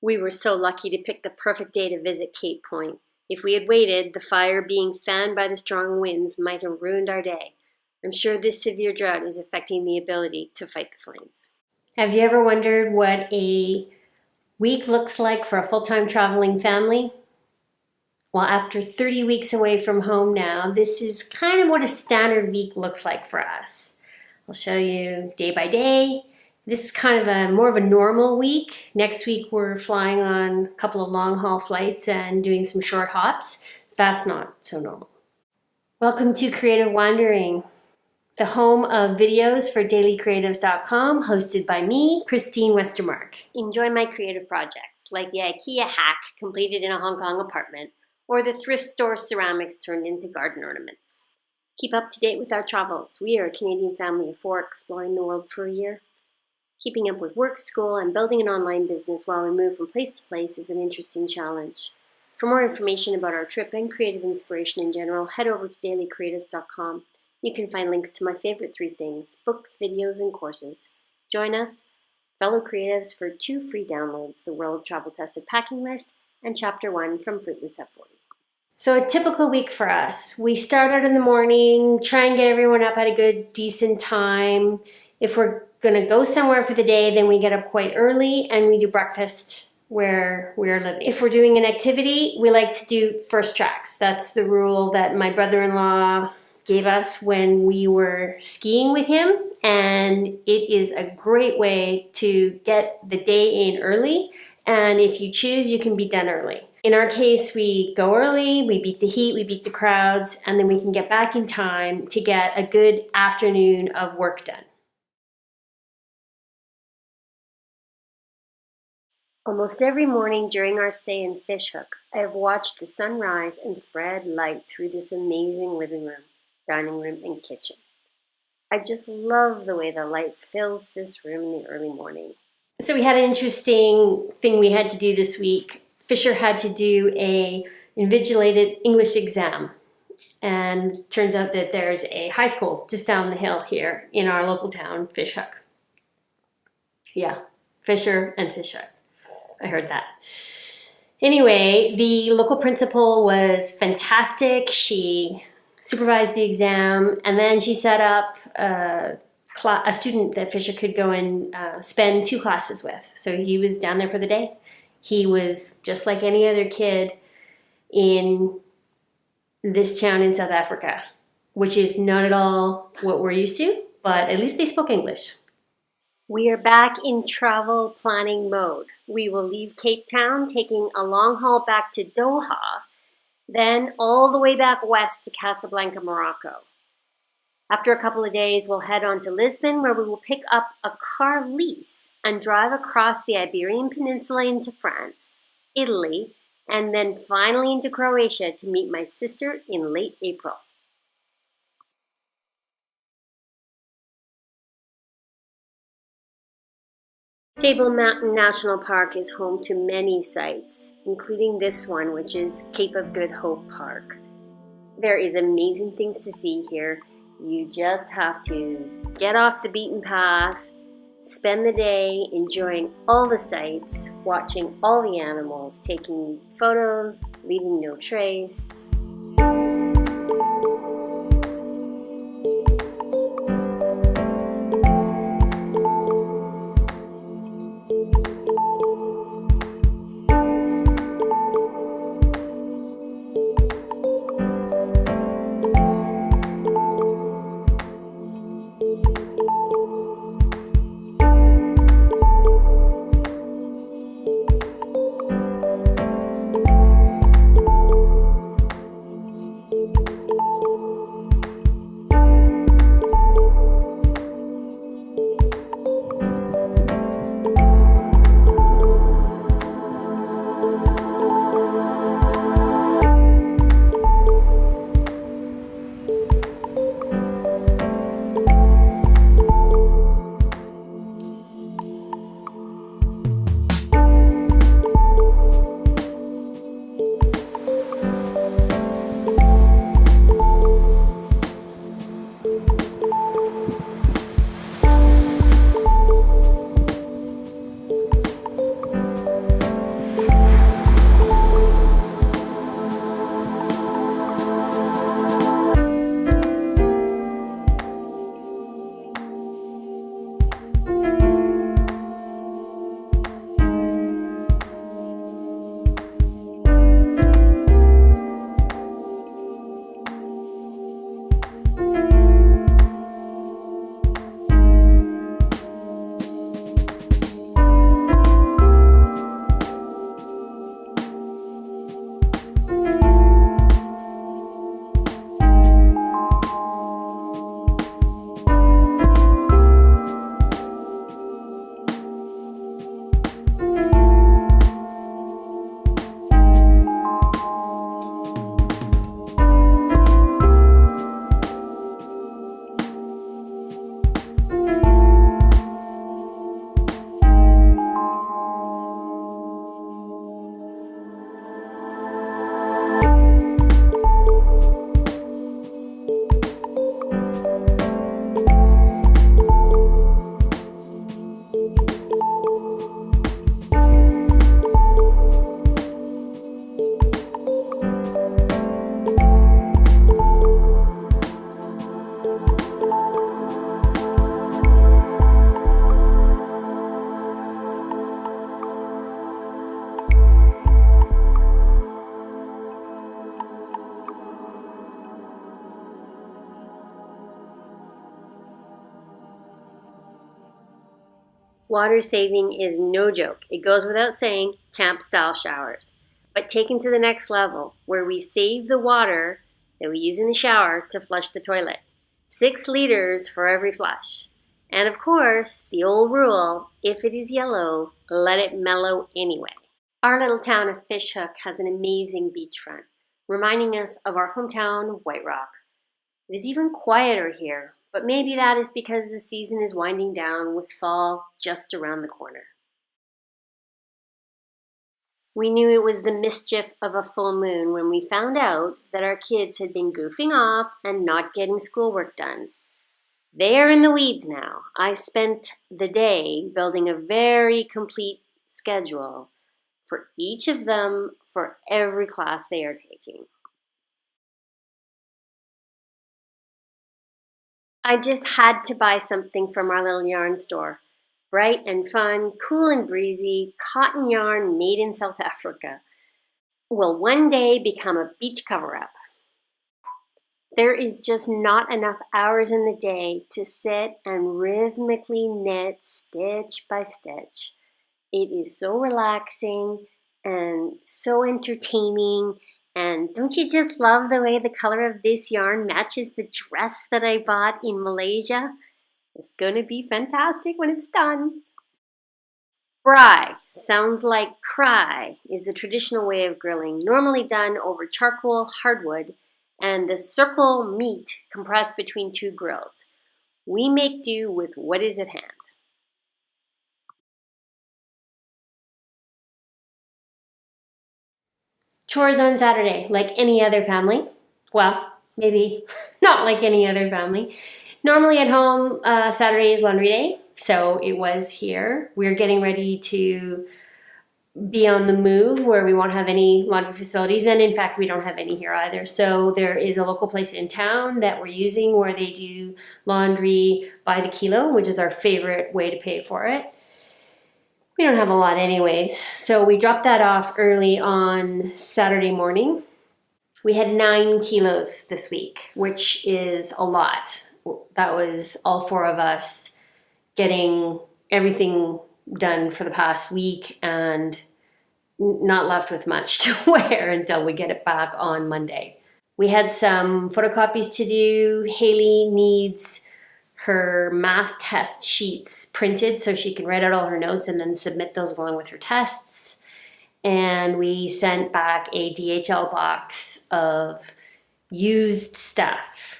We were so lucky to pick the perfect day to visit Cape Point. If we had waited, the fire being fanned by the strong winds might have ruined our day. I'm sure this severe drought is affecting the ability to fight the flames. Have you ever wondered what a week looks like for a full-time traveling family? Well, after 30 weeks away from home now, this is kind of what a standard week looks like for us. I'll show you day by day. This is kind of more of a normal week. Next week we're flying on a couple of long haul flights and doing some short hops. So that's not so normal. Welcome to Creative Wandering, the home of videos for dailycreatives.com, hosted by me, Christine Westermark. Enjoy my creative projects, like the IKEA hack completed in a Hong Kong apartment, or the thrift store ceramics turned into garden ornaments. Keep up to date with our travels. We are a Canadian family of 4 exploring the world for a year. Keeping up with work, school, and building an online business while we move from place to place is an interesting challenge. For more information about our trip and creative inspiration in general, head over to dailycreatives.com. You can find links to my favorite 3 things: books, videos, and courses. Join us, fellow creatives, for 2 free downloads: the World Travel Tested Packing List and Chapter 1 from Fruitless at 40. So a typical week for us. We start out in the morning, try and get everyone up at a good, decent time. If we're going to go somewhere for the day, then we get up quite early and we do breakfast where we are living. If we're doing an activity, we like to do first tracks. That's the rule that my brother-in-law gave us when we were skiing with him, and it is a great way to get the day in early, and if you choose, you can be done early. In our case, we go early, we beat the heat, we beat the crowds, and then we can get back in time to get a good afternoon of work done. Almost every morning during our stay in Fish Hoek, I have watched the sun rise and spread light through this amazing living room, dining room, and kitchen. I just love the way the light fills this room in the early morning. So we had an interesting thing we had to do this week. Fisher had to do a Invigilated English exam. And turns out that there's a high school just down the hill here in our local town, Fish Hoek. Yeah, Fisher and Fish Hoek. I heard that. Anyway, the local principal was fantastic. She supervised the exam, and then she set up a student that Fisher could go and spend 2 classes with. So he was down there for the day. He was just like any other kid in this town in South Africa, which is not at all what we're used to, but at least they spoke English. We are back in travel planning mode. We will leave Cape Town, taking a long haul back to Doha, then all the way back west to Casablanca, Morocco. After a couple of days, we'll head on to Lisbon, where we will pick up a car lease and drive across the Iberian Peninsula into France, Italy, and then finally into Croatia to meet my sister in late April. Table Mountain National Park is home to many sites, including this one, which is Cape of Good Hope Park. There is amazing things to see here. You just have to get off the beaten path, spend the day enjoying all the sights, watching all the animals, taking photos, leaving no trace. Water saving is no joke. It goes without saying, camp-style showers. But taken to the next level, where we save the water that we use in the shower to flush the toilet. 6 liters for every flush. And of course, the old rule, if it is yellow, let it mellow anyway. Our little town of Fish Hoek has an amazing beachfront, reminding us of our hometown, White Rock. It is even quieter here, but maybe that is because the season is winding down with fall just around the corner. We knew it was the mischief of a full moon when we found out that our kids had been goofing off and not getting schoolwork done. They are in the weeds now. I spent the day building a very complete schedule for each of them for every class they are taking. I just had to buy something from our little yarn store. Bright and fun, cool and breezy, cotton yarn made in South Africa will one day become a beach cover-up. There is just not enough hours in the day to sit and rhythmically knit stitch by stitch. It is so relaxing and so entertaining. And don't you just love the way the color of this yarn matches the dress that I bought in Malaysia? It's gonna be fantastic when it's done. Braai, sounds like cry, is the traditional way of grilling, normally done over charcoal hardwood and the circle meat compressed between 2 grills. We make do with what is at hand. Chores on Saturday, like any other family. Well, maybe not like any other family. Normally at home, Saturday is laundry day, so it was here. We're getting ready to be on the move where we won't have any laundry facilities, and in fact, we don't have any here either. So there is a local place in town that we're using where they do laundry by the kilo, which is our favorite way to pay for it. We don't have a lot anyways, so we dropped that off early on Saturday morning. We had 9 kilos this week, which is a lot. That was all 4 of us getting everything done for the past week and not left with much to wear until we get it back on Monday. We had some photocopies to do. Haley needs her math test sheets printed so she can write out all her notes and then submit those along with her tests. And we sent back a DHL box of used stuff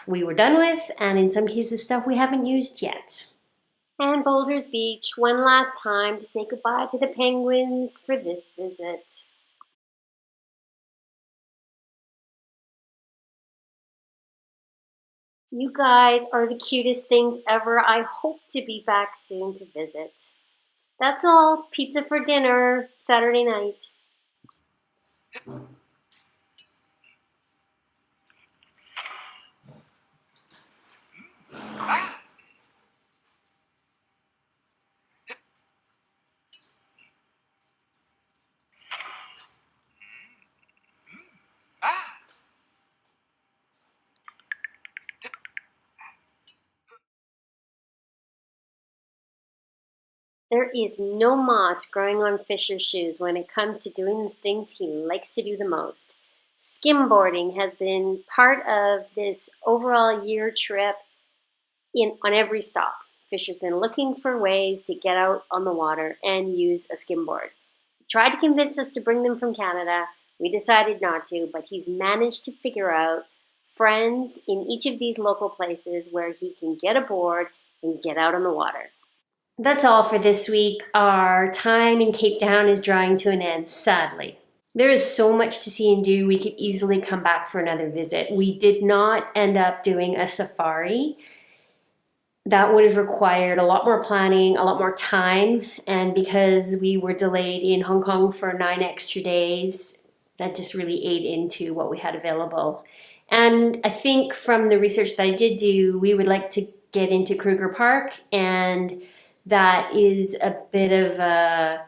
we were done with, and in some cases stuff we haven't used yet. And Boulders Beach one last time to say goodbye to the penguins for this visit. You guys are the cutest things ever. I hope to be back soon to visit. That's all. Pizza for dinner Saturday night. There is no moss growing on Fisher's shoes when it comes to doing the things he likes to do the most. Skimboarding has been part of this overall year trip on every stop. Fisher's been looking for ways to get out on the water and use a skimboard. He tried to convince us to bring them from Canada. We decided not to, but he's managed to figure out friends in each of these local places where he can get aboard and get out on the water. That's all for this week. Our time in Cape Town is drawing to an end, sadly. There is so much to see and do. We could easily come back for another visit. We did not end up doing a safari. That would have required a lot more planning, a lot more time, and because we were delayed in Hong Kong for 9 extra days, that just really ate into what we had available. And I think from the research that I did do, we would like to get into Kruger Park, and that is a bit of a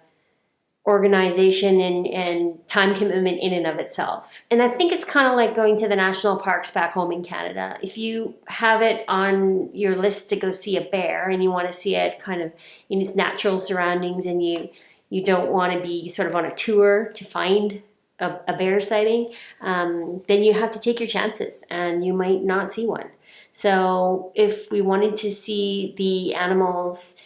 organization and time commitment in and of itself. And I think it's kind of like going to the national parks back home in Canada. If you have it on your list to go see a bear and you want to see it kind of in its natural surroundings, and you don't want to be sort of on a tour to find a bear sighting, then you have to take your chances and you might not see one. So if we wanted to see the animals,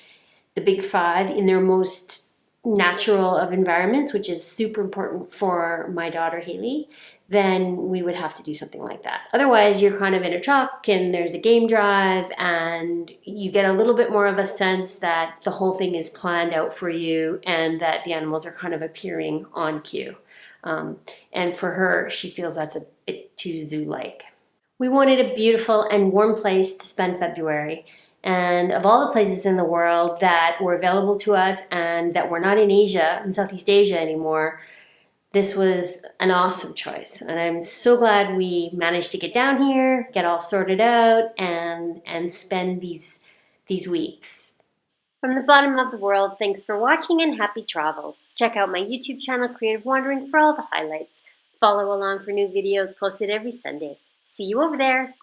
the big five, in their most natural of environments, which is super important for my daughter Haley, then we would have to do something like that. Otherwise, you're kind of in a truck and there's a game drive, and you get a little bit more of a sense that the whole thing is planned out for you and that the animals are kind of appearing on cue. And for her, she feels that's a bit too zoo-like. We wanted a beautiful and warm place to spend February. And of all the places in the world that were available to us and that were not in Asia, in Southeast Asia anymore, this was an awesome choice. And I'm so glad we managed to get down here, get all sorted out, and spend these weeks. From the bottom of the world, thanks for watching and happy travels. Check out my YouTube channel, Creative Wandering, for all the highlights. Follow along for new videos posted every Sunday. See you over there.